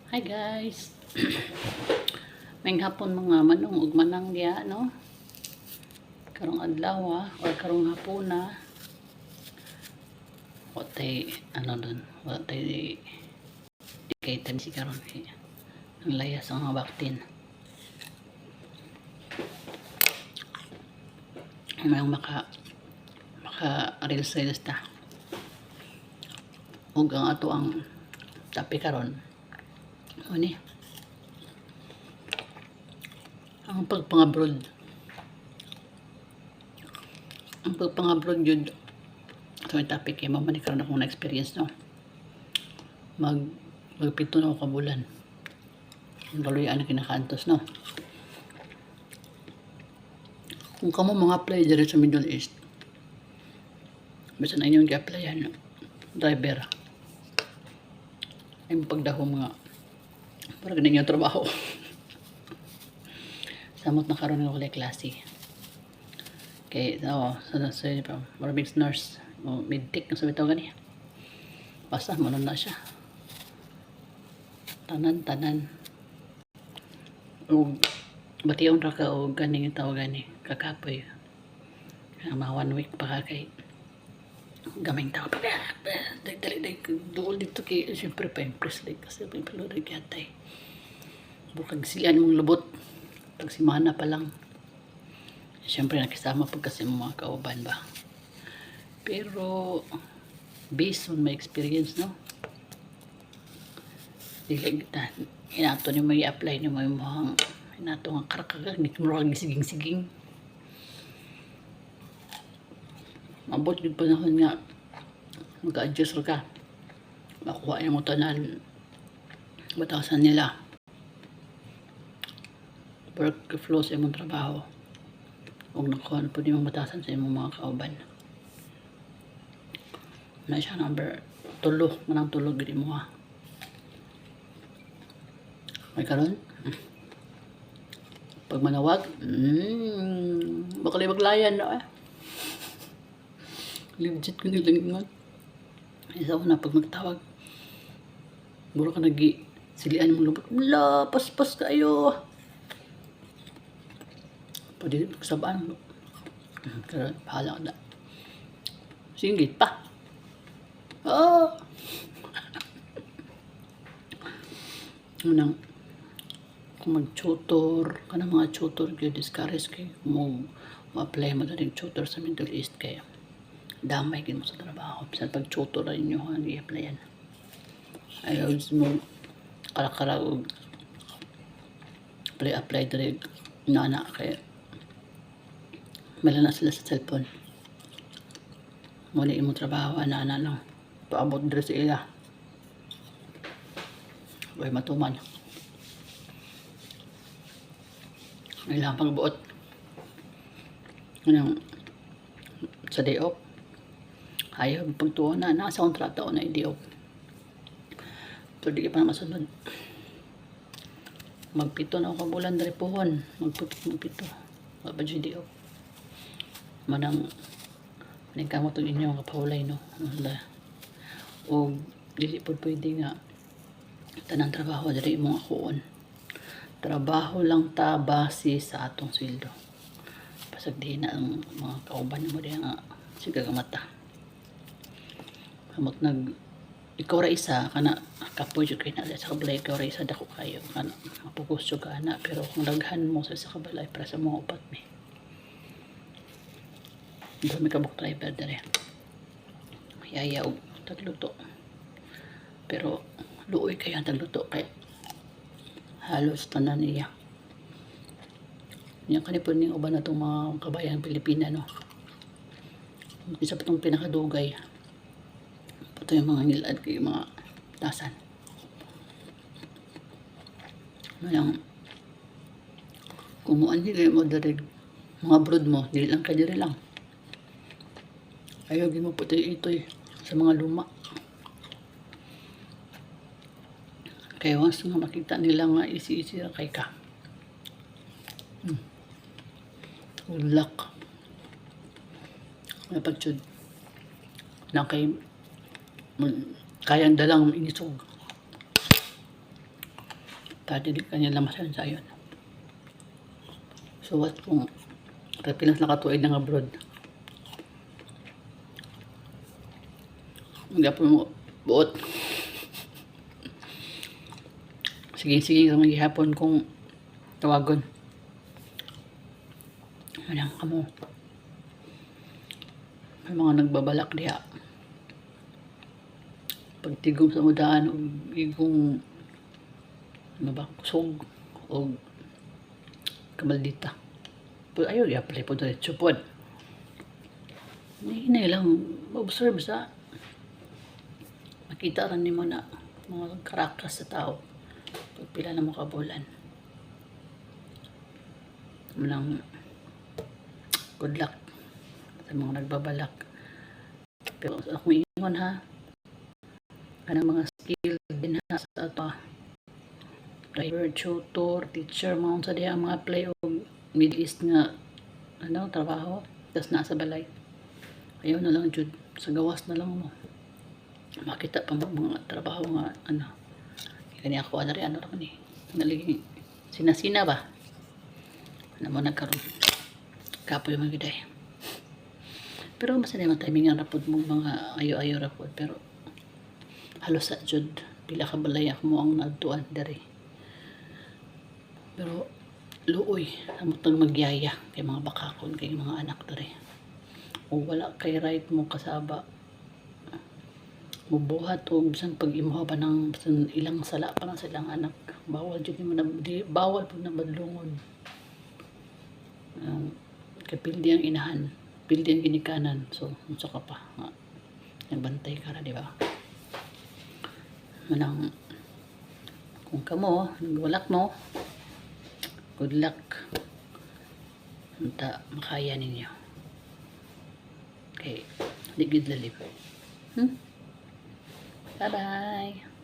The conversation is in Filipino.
Hi guys. May hapon mga manong ug manang diya no. Karong adlaw or karong hapuna. Watay ano dun, watay dedicated si karon ang layas ang mga baktin. May maka reels ta. Ug ang ato ang topic karon ani ang pagpang-abroad. Ang pagpang-abroad jud so yung topic kay mamani karon akong na-experience no. Magpito na ako kabulan. Ang kaluyan na kinakantos no. Kung kamo mga apply diri sa Middle East, basta na inyong i-applyan driver ay pagdaho mga para ganing yung trabaho. Samot na karon ng kulay klase. Kay sa maraming nurse o medtech na sabi tawag gani. Basta manon na siya. Tanan o batiyon ra ka o ganing tawag gani kakapoy. Mga 1 week pa ka kay gamay tao pa dali duol dito kay siyempre pa impress like kasi pa implo rin kayatay bukag siyan mong lubot pag simana pa lang siyempre nakisama po kasi mga kauban ba pero based on my experience no dili inato ni mo i-apply ni mo yung mga inato nga karakagag ni kumurag siging mabot yung panahon nga mag-adjust ka makuha yung tanan batasan nila work flow sa imong trabaho huwag nakuha po di mong batasan sa imong mga kauban na siya number tulog manang tulog gini mo ha may karon pag manawag bakal maglayan na legit ko nilang ingon. Isa ko na pag magtawag. Buro ka silian mo lubot. Wala, paspas kayo. Pwede magsabaan mo. Pero bahala ka na. Singgit pa. Oh! Unang kung mag-tutor ka ng mga tutor kayo discourage kayo mo apply mo na rin tutor sa Middle East kayo damay mo sa trabaho sa pag-tutor na inyo ang i-applyan ayaw mo karakara o apply direct na kaya malana sila sa cellphone muli mo trabaho na lang paabot dire sa ila way matuman ilang pagbuot sa day off ayaw pagtuon na nasa kontrata o na day off pero di pa na masunod magpito na ako kabulan dari pohon magpito mabadyo day off manang kamot ang inyong kapahulay no o dili po pwede nga tanang trabaho dari mong akuon trabaho lang ta base sa atong sweldo pasag di na ang mga kauban mo diya nga sigagamata kamot ikaw ra isa kana kapoy jud kay na sa kabalay ikaw ra isa dako kayo kana mapugus jud ka na pero kung daghan mo sa kabalay para sa mga upat mi dumi ka buk driver dere yayaw tagluto pero luoy kayo ang tagluto kay halos tanan niya yan kanipon ning uban na itong mga kabayan Pilipina no isa pa itong pinakadugay ito yung mga nilad kay mga tasan yung kumuan nila mo dari mga brood mo dili lang ka diri lang ayaw mo puti ito sa mga luma kaya once nga makita nila nga isi-isi ra kay ka good luck may pagtsud na kay kayang dalang inisog para dili kanya lamasan sa ayon. So what kung pilas nakatuig ng abroad, magapon mo buot. Sige kang maghihapon kung tawagon. Manang kamo. May mga nagbabalak diha. Pagtigom sa mudaan o igong ano ba, kusog o kamaldita. Pero ayaw, i-apply po diretso po. Hinay lang, observe sa makita rin mo na mga karakas sa tao. Pagpila na mo kabulan. Manang good luck sa mga nagbabalak. Pero ako ingon ha, kanang mga skill din ha sa ito. Driver, tutor, teacher, mga sa diha mga apply o Middle East nga ano, trabaho. Tapos nasa balay. Ayaw na lang jud, sa gawas na lang mo. Makita pa mga trabaho nga ano. Kani ako ano rin, ano rin ni. Naliging sinasina ba? Ano mo nagkaroon. Kapoy yung mga giday. Pero mas na yung timing nga rapod mo mga ayo-ayo rapod. Pero halos sa jud pila ka balay ako mo ang nagtuan dari. Pero luoy amutang magyaya kay mga bakakon kay mga anak dari. O wala kay right mo kasaba. Mubuhat o bisan pag imuha pa ng ilang sala pa na silang anak. Bawal jud mo na bawal pud na badlungon. Kapildi ang inahan, pildi ang ginikanan. So, unsa ka pa nga nagbantay ka ra, di ba? Manang kung kamo nagwalak mo, good luck. Unta makaya ninyo. Okay, di gid lalib. Bye-bye.